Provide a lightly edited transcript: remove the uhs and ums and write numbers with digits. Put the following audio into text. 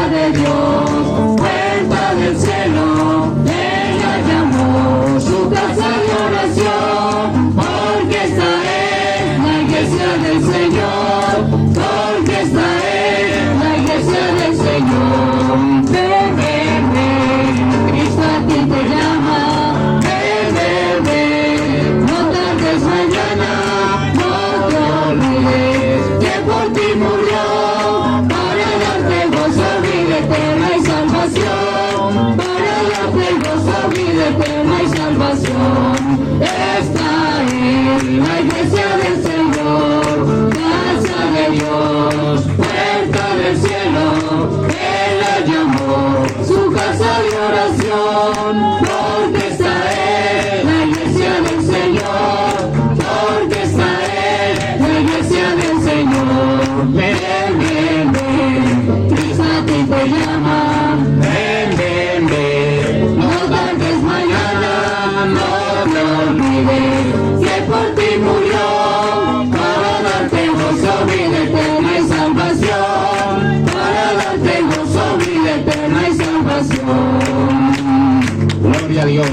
casa de Dios, puerta del cielo, ella llamó su casa de oración, porque esta es la iglesia del Señor, porque esta es la iglesia del Señor. Ven, ven, ven, Cristo a ti te llama, ven, ven, ven, no tardes mañana, no te olvides que por ti murió, para darte gozo, vida eterna y salvación, para darte gozo, vida eterna y salvación. Esta es la iglesia del Señor, casa de Dios, puerta del cielo, Él la llamó su casa de oración, porque esta es la iglesia del Señor, porque esta es la iglesia del Señor. Ven, ven, ven, Cristo a ti te llama, ven, ven, ven, no tardes mañana, no te olvides que por ti murió, para darte gozo, vida eterna y salvación, para darte gozo, vida eterna y salvación. Gloria a Dios.